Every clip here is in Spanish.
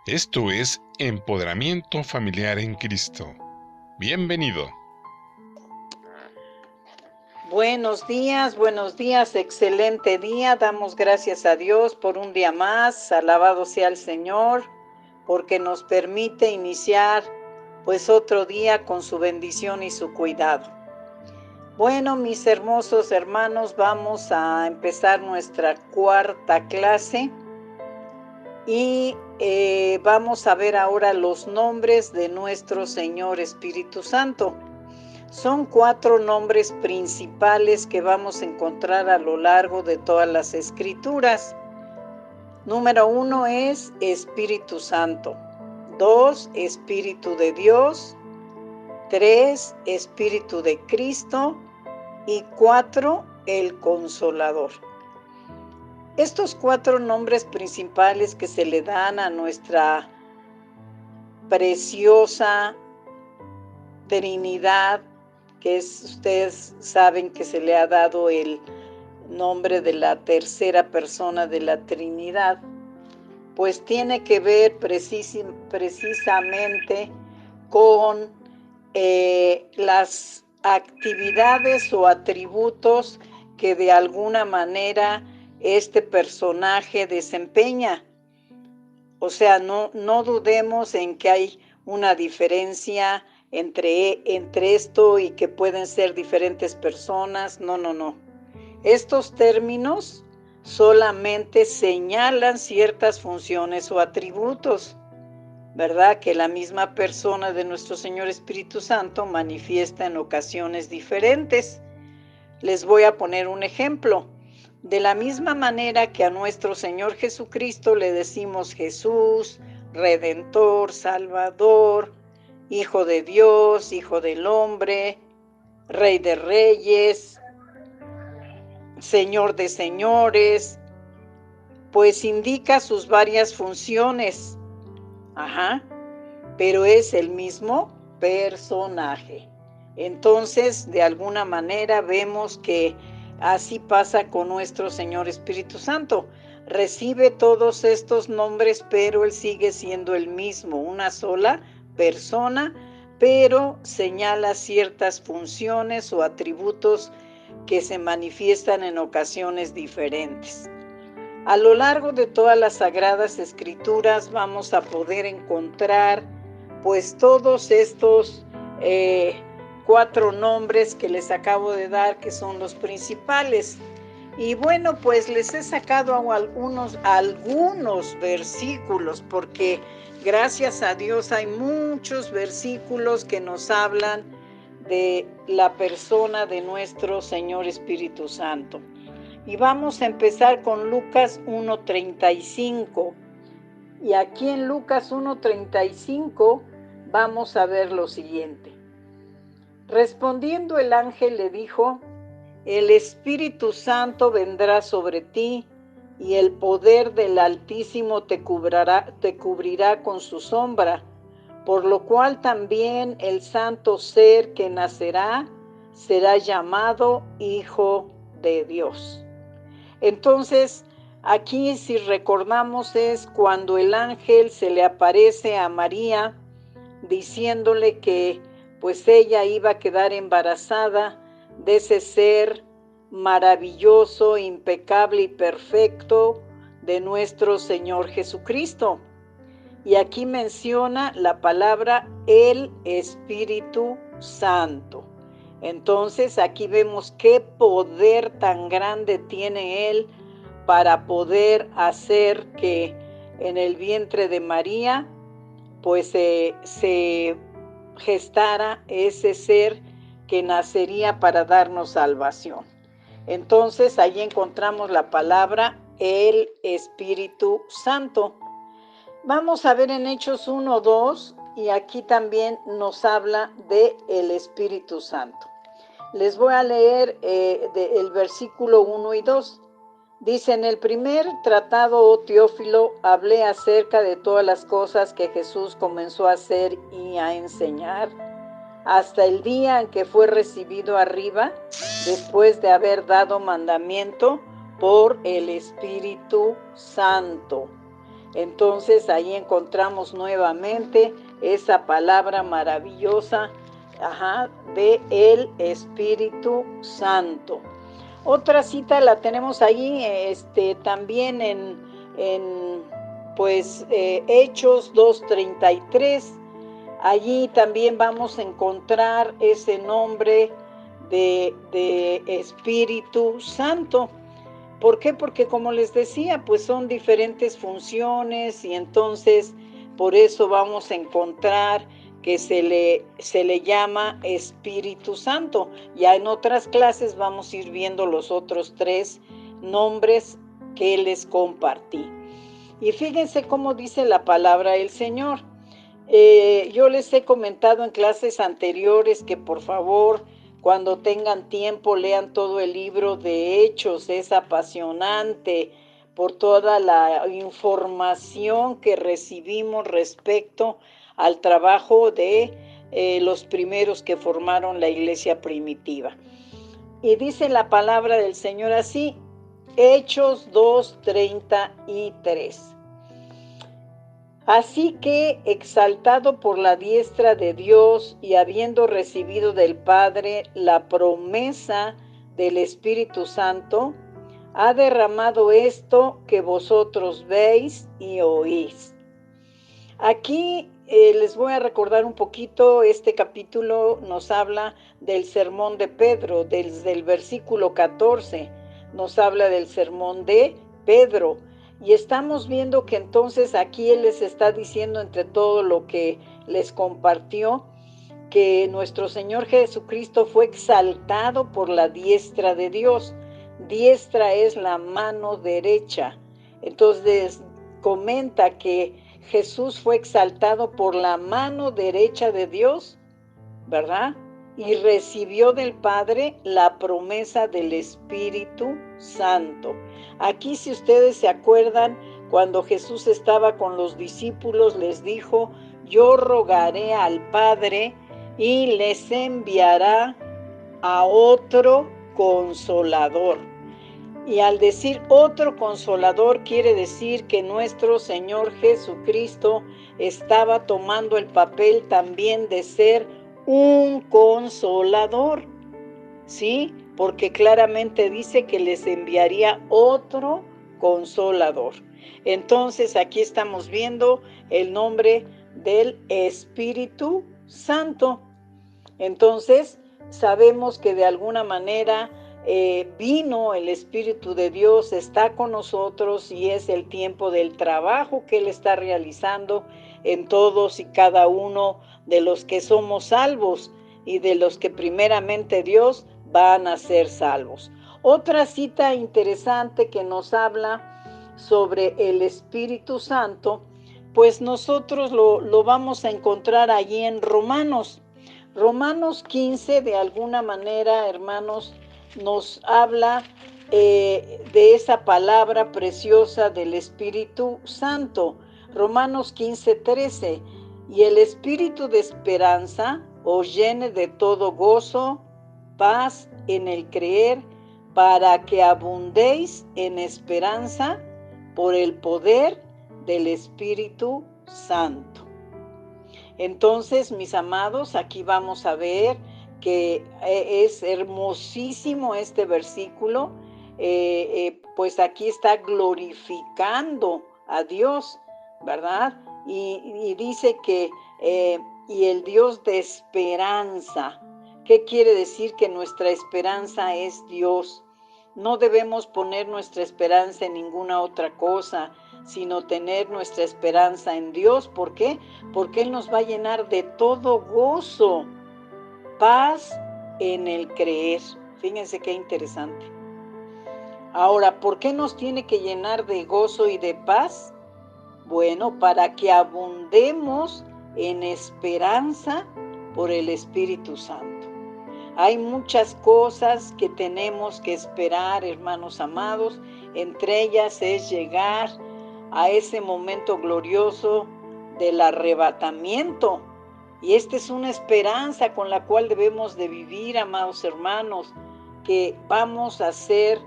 Esto es Empoderamiento Familiar en Cristo. Bienvenido. Buenos días, excelente día. Damos gracias a Dios por un día más. Alabado sea el Señor, porque nos permite iniciar pues otro día con su bendición y su cuidado. Bueno, mis hermosos hermanos, vamos a empezar nuestra cuarta clase y vamos a ver ahora los nombres de nuestro Señor Espíritu Santo. Son 4 nombres principales que vamos a encontrar a lo largo de todas las Escrituras. Número 1 es Espíritu Santo. 2, Espíritu de Dios. 3, Espíritu de Cristo. Y 4, el Consolador. Estos 4 nombres principales que se le dan a nuestra preciosa Trinidad, que ustedes saben que se le ha dado el nombre de la tercera persona de la Trinidad, pues tiene que ver precisamente con las actividades o atributos que de alguna manera este personaje desempeña. O sea, no dudemos en que hay una diferencia entre esto y que pueden ser diferentes personas. No. Estos términos solamente señalan ciertas funciones o atributos, ¿verdad? Que la misma persona de nuestro Señor Espíritu Santo manifiesta en ocasiones diferentes. Les voy a poner un ejemplo. De la misma manera que a nuestro Señor Jesucristo le decimos Jesús, Redentor, Salvador, Hijo de Dios, Hijo del Hombre, Rey de Reyes, Señor de Señores, pues indica sus varias funciones. Pero es el mismo personaje. Entonces, de alguna manera vemos que así pasa con nuestro Señor Espíritu Santo. Recibe todos estos nombres, pero Él sigue siendo el mismo, una sola persona, pero señala ciertas funciones o atributos que se manifiestan en ocasiones diferentes. A lo largo de todas las Sagradas Escrituras vamos a poder encontrar pues todos estos 4 nombres que les acabo de dar, que son los principales. Y bueno, pues les he sacado algunos versículos, porque gracias a Dios hay muchos versículos que nos hablan de la persona de nuestro Señor Espíritu Santo. Y vamos a empezar con Lucas 1:35. Y aquí en Lucas 1:35 vamos a ver lo siguiente. Respondiendo el ángel le dijo: el Espíritu Santo vendrá sobre ti, y el poder del Altísimo te cubrirá con su sombra, por lo cual también el santo ser que nacerá será llamado Hijo de Dios. Entonces, aquí si recordamos es cuando el ángel se le aparece a María diciéndole que pues ella iba a quedar embarazada de ese ser maravilloso, impecable y perfecto de nuestro Señor Jesucristo. Y aquí menciona la palabra el Espíritu Santo. Entonces aquí vemos qué poder tan grande tiene Él para poder hacer que en el vientre de María pues se gestara ese ser que nacería para darnos salvación. Entonces ahí encontramos la palabra el Espíritu Santo. Vamos a ver en Hechos 1:2 y aquí también nos habla de el Espíritu Santo. Les voy a leer el versículo 1 y 2. Dice: en el primer tratado, oh Teófilo, hablé acerca de todas las cosas que Jesús comenzó a hacer y a enseñar hasta el día en que fue recibido arriba, después de haber dado mandamiento por el Espíritu Santo. Entonces ahí encontramos nuevamente esa palabra maravillosa, de el Espíritu Santo. Otra cita la tenemos ahí, también en Hechos 2:33. Allí también vamos a encontrar ese nombre de Espíritu Santo. ¿Por qué? Porque como les decía, pues son diferentes funciones y entonces por eso vamos a encontrar que se le llama Espíritu Santo. Ya en otras clases vamos a ir viendo los otros 3 nombres que les compartí. Y fíjense cómo dice la palabra del Señor. Yo les he comentado en clases anteriores que por favor, cuando tengan tiempo, lean todo el libro de Hechos. Es apasionante por toda la información que recibimos respecto al trabajo de los primeros que formaron la iglesia primitiva. Y dice la palabra del Señor así, Hechos 2:33. Así que, exaltado por la diestra de Dios y habiendo recibido del Padre la promesa del Espíritu Santo, ha derramado esto que vosotros veis y oís. Aquí les voy a recordar un poquito, este capítulo nos habla del sermón de Pedro, desde el versículo 14, nos habla del sermón de Pedro. Y estamos viendo que entonces aquí él les está diciendo, entre todo lo que les compartió, que nuestro Señor Jesucristo fue exaltado por la diestra de Dios. Diestra es la mano derecha. Entonces comenta que Jesús fue exaltado por la mano derecha de Dios, ¿verdad? Y recibió del Padre la promesa del Espíritu Santo. Aquí, si ustedes se acuerdan, cuando Jesús estaba con los discípulos, les dijo, yo rogaré al Padre y les enviará a otro consolador. Y al decir otro consolador, quiere decir que nuestro Señor Jesucristo estaba tomando el papel también de ser un consolador, ¿sí? Porque claramente dice que les enviaría otro consolador. Entonces aquí estamos viendo el nombre del Espíritu Santo. Entonces sabemos que de alguna manera vino el Espíritu de Dios, está con nosotros y es el tiempo del trabajo que Él está realizando en todos y cada uno de los que somos salvos y de los que primeramente Dios van a ser salvos. Otra cita interesante que nos habla sobre el Espíritu Santo, pues nosotros lo vamos a encontrar allí en Romanos. Romanos 15, de alguna manera, hermanos, nos habla de esa palabra preciosa del Espíritu Santo. Romanos 15:13. Y el Espíritu de esperanza os llene de todo gozo, paz en el creer, para que abundéis en esperanza por el poder del Espíritu Santo. Entonces, mis amados, aquí vamos a ver que es hermosísimo este versículo, pues aquí está glorificando a Dios, ¿verdad? Y dice que, y el Dios de esperanza. ¿Qué quiere decir? Que nuestra esperanza es Dios. No debemos poner nuestra esperanza en ninguna otra cosa, sino tener nuestra esperanza en Dios. ¿Por qué? Porque Él nos va a llenar de todo gozo, paz en el creer. Fíjense qué interesante. Ahora, ¿por qué nos tiene que llenar de gozo y de paz? Bueno, para que abundemos en esperanza por el Espíritu Santo. Hay muchas cosas que tenemos que esperar, hermanos amados. Entre ellas es llegar a ese momento glorioso del arrebatamiento. Y esta es una esperanza con la cual debemos de vivir, amados hermanos, que vamos a ser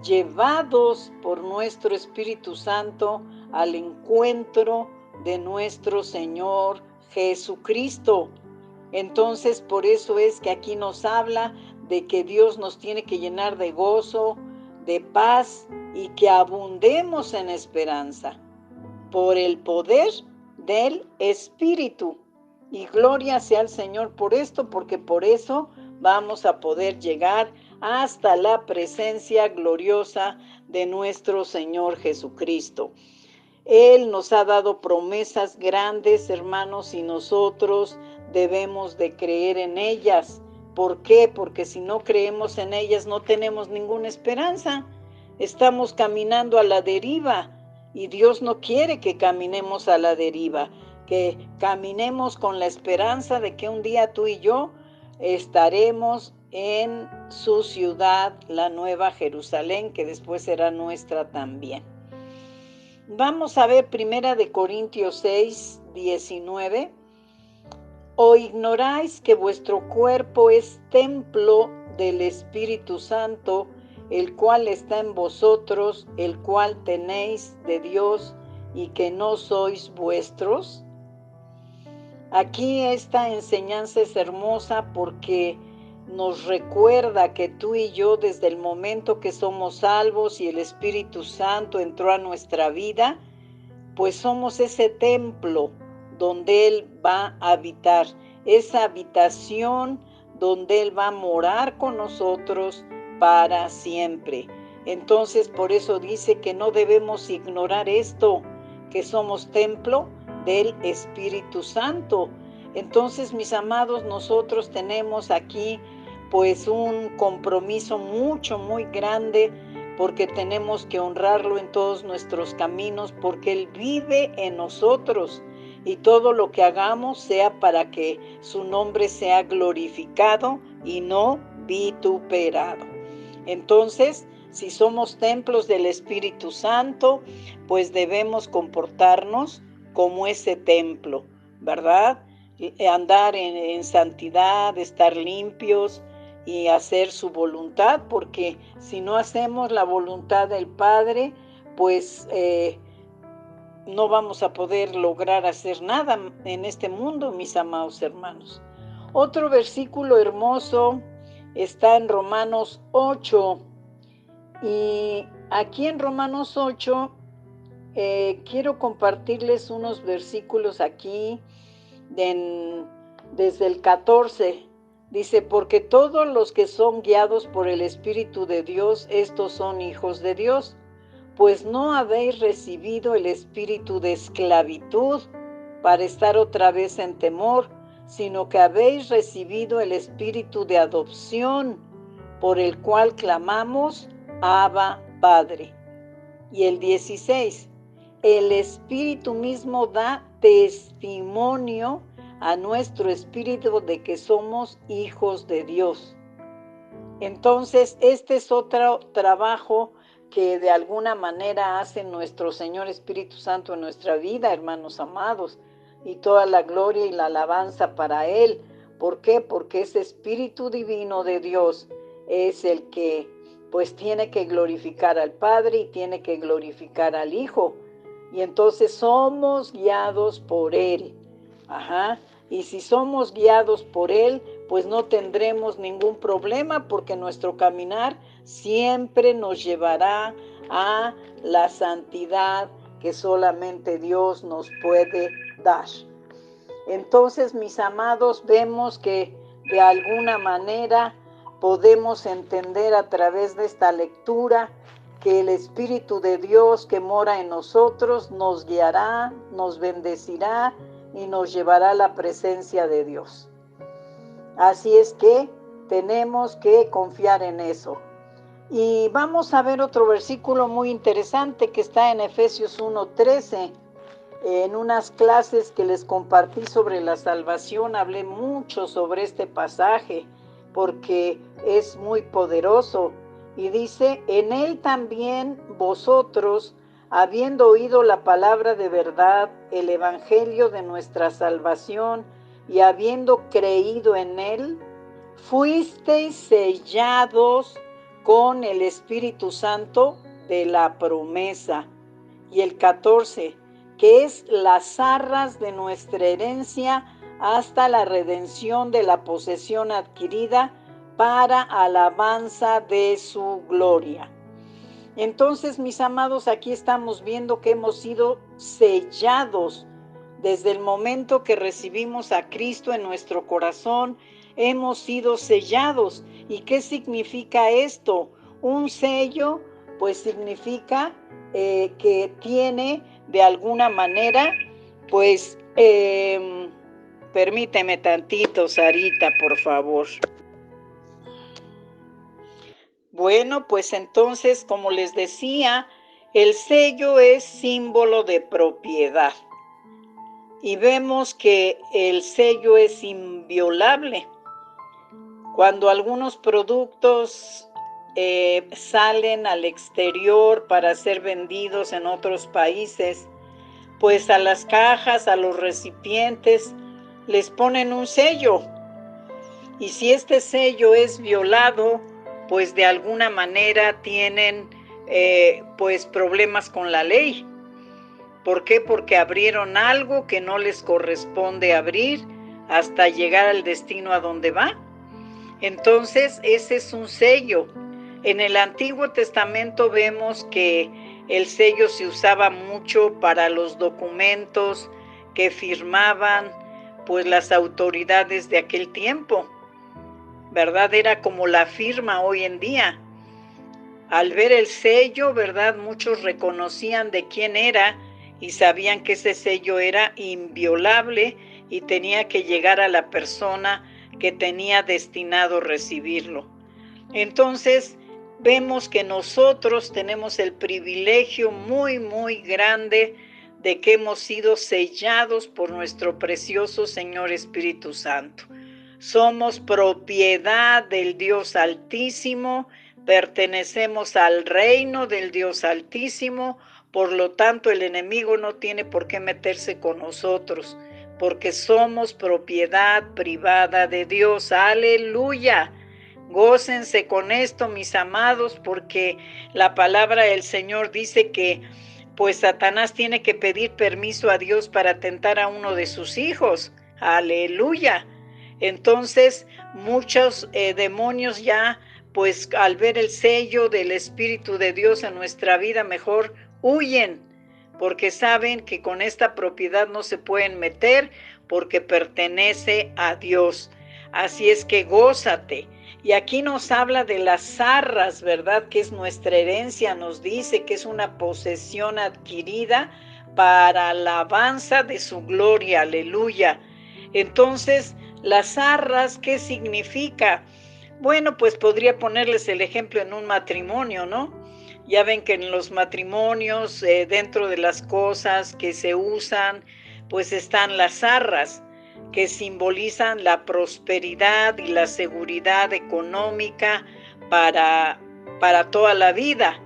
llevados por nuestro Espíritu Santo al encuentro de nuestro Señor Jesucristo. Entonces, por eso es que aquí nos habla de que Dios nos tiene que llenar de gozo, de paz y que abundemos en esperanza por el poder del Espíritu. Y gloria sea al Señor por esto, porque por eso vamos a poder llegar hasta la presencia gloriosa de nuestro Señor Jesucristo. Él nos ha dado promesas grandes, hermanos, y nosotros debemos de creer en ellas. ¿Por qué? Porque si no creemos en ellas no tenemos ninguna esperanza. Estamos caminando a la deriva y Dios no quiere que caminemos a la deriva, que caminemos con la esperanza de que un día tú y yo estaremos en su ciudad, la Nueva Jerusalén, que después será nuestra también. Vamos a ver 1 Corintios 6, 19. ¿O ignoráis que vuestro cuerpo es templo del Espíritu Santo, el cual está en vosotros, el cual tenéis de Dios, y que no sois vuestros? Aquí esta enseñanza es hermosa porque nos recuerda que tú y yo, desde el momento que somos salvos y el Espíritu Santo entró a nuestra vida, pues somos ese templo donde Él va a habitar, esa habitación donde Él va a morar con nosotros para siempre. Entonces, por eso dice que no debemos ignorar esto, que somos templo del Espíritu Santo. Entonces, mis amados, nosotros tenemos aquí pues un compromiso muy grande, porque tenemos que honrarlo en todos nuestros caminos, porque Él vive en nosotros y todo lo que hagamos sea para que su nombre sea glorificado y no vituperado. Entonces, si somos templos del Espíritu Santo, pues debemos comportarnos como ese templo, ¿verdad? Andar en santidad, estar limpios y hacer su voluntad, porque si no hacemos la voluntad del Padre, pues no vamos a poder lograr hacer nada en este mundo, mis amados hermanos. Otro versículo hermoso está en Romanos 8, y aquí en Romanos 8 quiero compartirles unos versículos aquí desde el 14. Dice, porque todos los que son guiados por el Espíritu de Dios, estos son hijos de Dios, pues no habéis recibido el espíritu de esclavitud para estar otra vez en temor, sino que habéis recibido el espíritu de adopción, por el cual clamamos, Abba, Padre. Y el 16, el Espíritu mismo da testimonio a nuestro espíritu de que somos hijos de Dios. Entonces, este es otro trabajo que de alguna manera hace nuestro Señor Espíritu Santo en nuestra vida, hermanos amados, y toda la gloria y la alabanza para Él. ¿Por qué? Porque ese Espíritu Divino de Dios es el que pues tiene que glorificar al Padre y tiene que glorificar al Hijo. Y entonces somos guiados por Él. Y si somos guiados por Él, pues no tendremos ningún problema, porque nuestro caminar siempre nos llevará a la santidad que solamente Dios nos puede dar. Entonces, mis amados, vemos que de alguna manera podemos entender a través de esta lectura que el Espíritu de Dios que mora en nosotros nos guiará, nos bendecirá y nos llevará a la presencia de Dios. Así es que tenemos que confiar en eso. Y vamos a ver otro versículo muy interesante que está en Efesios 1:13. En unas clases que les compartí sobre la salvación, hablé mucho sobre este pasaje porque es muy poderoso. Y dice, en él también vosotros, habiendo oído la palabra de verdad, el evangelio de nuestra salvación, y habiendo creído en él, fuisteis sellados con el Espíritu Santo de la promesa. Y el 14, que es las arras de nuestra herencia hasta la redención de la posesión adquirida para alabanza de su gloria. Entonces, mis amados, aquí estamos viendo que hemos sido sellados desde el momento que recibimos a Cristo en nuestro corazón. Hemos sido sellados. ¿Y qué significa esto? Un sello, pues significa que tiene de alguna manera, pues, permíteme tantito, Sarita, por favor. Bueno, pues entonces, como les decía, el sello es símbolo de propiedad. Y vemos que el sello es inviolable. Cuando algunos productos salen al exterior para ser vendidos en otros países, pues a las cajas, a los recipientes, les ponen un sello. Y si este sello es violado, pues de alguna manera tienen pues problemas con la ley. ¿Por qué? Porque abrieron algo que no les corresponde abrir hasta llegar al destino a donde va. Entonces, ese es un sello. En el Antiguo Testamento vemos que el sello se usaba mucho para los documentos que firmaban pues las autoridades de aquel tiempo. ¿Verdad? Era como la firma hoy en día. Al ver el sello, ¿verdad? Muchos reconocían de quién era y sabían que ese sello era inviolable y tenía que llegar a la persona que tenía destinado recibirlo. Entonces, vemos que nosotros tenemos el privilegio muy, muy grande de que hemos sido sellados por nuestro precioso Señor Espíritu Santo. Somos propiedad del Dios Altísimo, pertenecemos al reino del Dios Altísimo, por lo tanto el enemigo no tiene por qué meterse con nosotros, porque somos propiedad privada de Dios. ¡Aleluya! Gócense con esto, mis amados, porque la palabra del Señor dice que pues Satanás tiene que pedir permiso a Dios para tentar a uno de sus hijos. ¡Aleluya! Entonces, muchos demonios ya, pues al ver el sello del Espíritu de Dios en nuestra vida, mejor huyen, porque saben que con esta propiedad no se pueden meter, porque pertenece a Dios. Así es que gózate. Y aquí nos habla de las arras, ¿verdad? Que es nuestra herencia, nos dice que es una posesión adquirida para alabanza de su gloria, aleluya. Entonces, las arras, ¿qué significa? Bueno, pues podría ponerles el ejemplo en un matrimonio, ¿no? Ya ven que en los matrimonios, dentro de las cosas que se usan, pues están las arras, que simbolizan la prosperidad y la seguridad económica para toda la vida.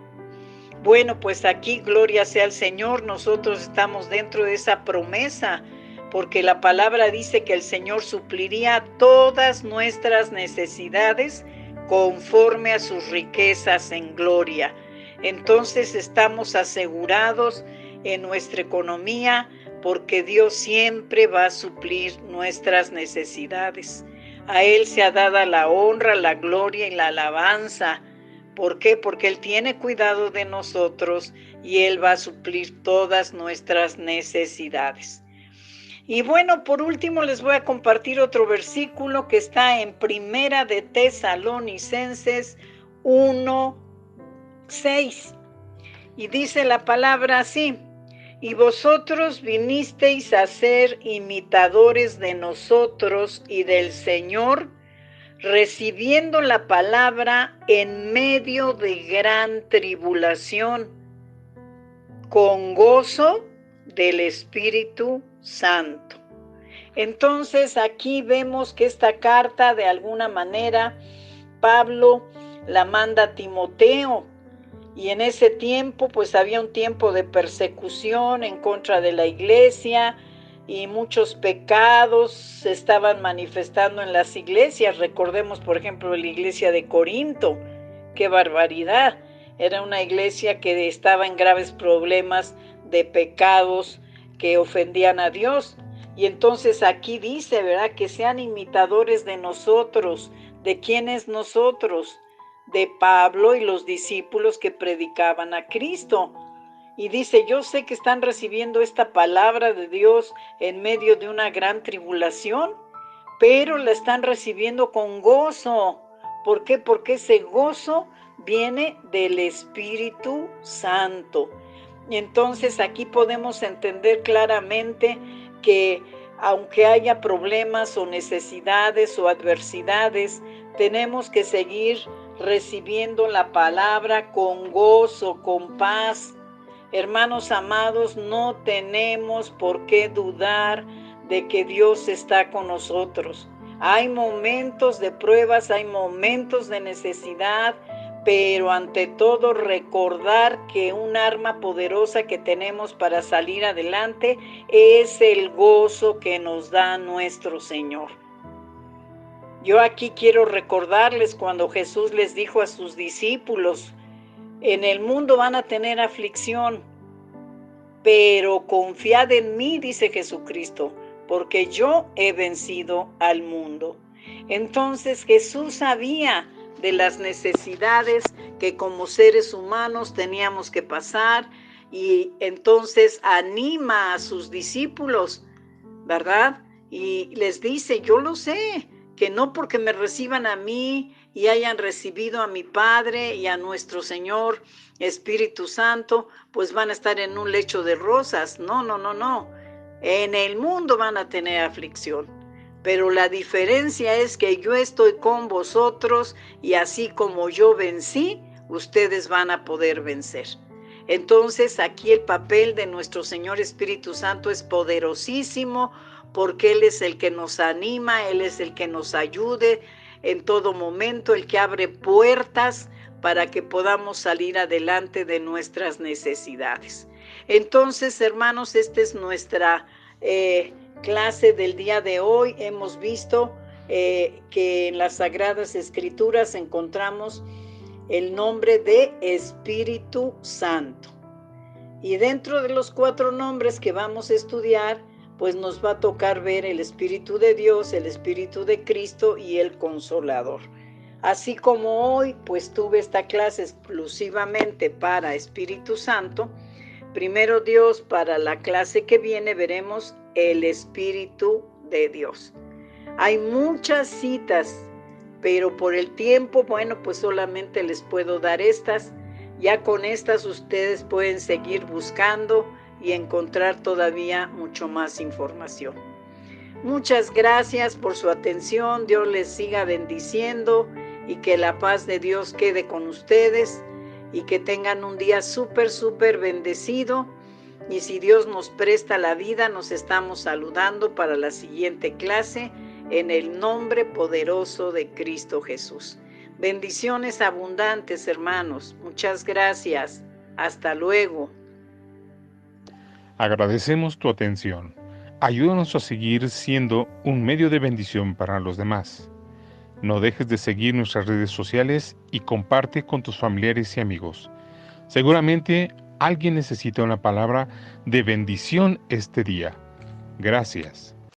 Bueno, pues aquí, gloria sea al Señor, nosotros estamos dentro de esa promesa, porque la palabra dice que el Señor supliría todas nuestras necesidades conforme a sus riquezas en gloria. Entonces estamos asegurados en nuestra economía, porque Dios siempre va a suplir nuestras necesidades. A Él se ha dado la honra, la gloria y la alabanza. ¿Por qué? Porque Él tiene cuidado de nosotros y Él va a suplir todas nuestras necesidades. Y bueno, por último les voy a compartir otro versículo que está en Primera de Tesalonicenses 1:6. Y dice la palabra así: y vosotros vinisteis a ser imitadores de nosotros y del Señor, recibiendo la palabra en medio de gran tribulación, con gozo del Espíritu Santo. Entonces aquí vemos que esta carta, de alguna manera, Pablo la manda a Timoteo. Y en ese tiempo, pues había un tiempo de persecución en contra de la iglesia y muchos pecados se estaban manifestando en las iglesias. Recordemos, por ejemplo, la iglesia de Corinto, ¡Qué barbaridad! Era una iglesia que estaba en graves problemas de pecados que ofendían a Dios. Y entonces aquí dice, ¿verdad? Que sean imitadores de nosotros. ¿De quiénes nosotros? De Pablo y los discípulos que predicaban a Cristo. Y dice, yo sé que están recibiendo esta palabra de Dios en medio de una gran tribulación, pero la están recibiendo con gozo. ¿Por qué? Porque ese gozo viene del Espíritu Santo. Y entonces aquí podemos entender claramente que aunque haya problemas o necesidades o adversidades, tenemos que seguir recibiendo la palabra con gozo, con paz. Hermanos amados, no tenemos por qué dudar de que Dios está con nosotros. Hay momentos de pruebas, hay momentos de necesidad, pero ante todo recordar que un arma poderosa que tenemos para salir adelante es el gozo que nos da nuestro Señor. Yo aquí quiero recordarles cuando Jesús les dijo a sus discípulos, en el mundo van a tener aflicción, pero confiad en mí, dice Jesucristo, porque yo he vencido al mundo. Entonces Jesús sabía de las necesidades que como seres humanos teníamos que pasar y entonces anima a sus discípulos, ¿verdad? Y les dice, yo lo sé, que no porque me reciban a mí y hayan recibido a mi Padre y a nuestro Señor Espíritu Santo, pues van a estar en un lecho de rosas. No, no, no, no. En el mundo van a tener aflicción. Pero la diferencia es que yo estoy con vosotros y así como yo vencí, ustedes van a poder vencer. Entonces aquí el papel de nuestro Señor Espíritu Santo es poderosísimo porque Él es el que nos anima, Él es el que nos ayude en todo momento, el que abre puertas para que podamos salir adelante de nuestras necesidades. Entonces, hermanos, esta es nuestra clase del día de hoy. Hemos visto que en las Sagradas Escrituras encontramos el nombre de Espíritu Santo. Y dentro de los 4 nombres que vamos a estudiar, pues nos va a tocar ver el Espíritu de Dios, el Espíritu de Cristo y el Consolador. Así como hoy, pues tuve esta clase exclusivamente para Espíritu Santo, primero Dios, para la clase que viene veremos el Espíritu de Dios. Hay muchas citas, pero por el tiempo, bueno, pues solamente les puedo dar estas. Ya con estas ustedes pueden seguir buscando y encontrar todavía mucho más información. Muchas gracias por su atención. Dios les siga bendiciendo y que la paz de Dios quede con ustedes y que tengan un día súper bendecido. Y si Dios nos presta la vida, nos estamos saludando para la siguiente clase en el nombre poderoso de Cristo Jesús. Bendiciones abundantes, hermanos. Muchas gracias. Hasta luego. Agradecemos tu atención. Ayúdanos a seguir siendo un medio de bendición para los demás. No dejes de seguir nuestras redes sociales y comparte con tus familiares y amigos. Seguramente alguien necesita una palabra de bendición este día. Gracias.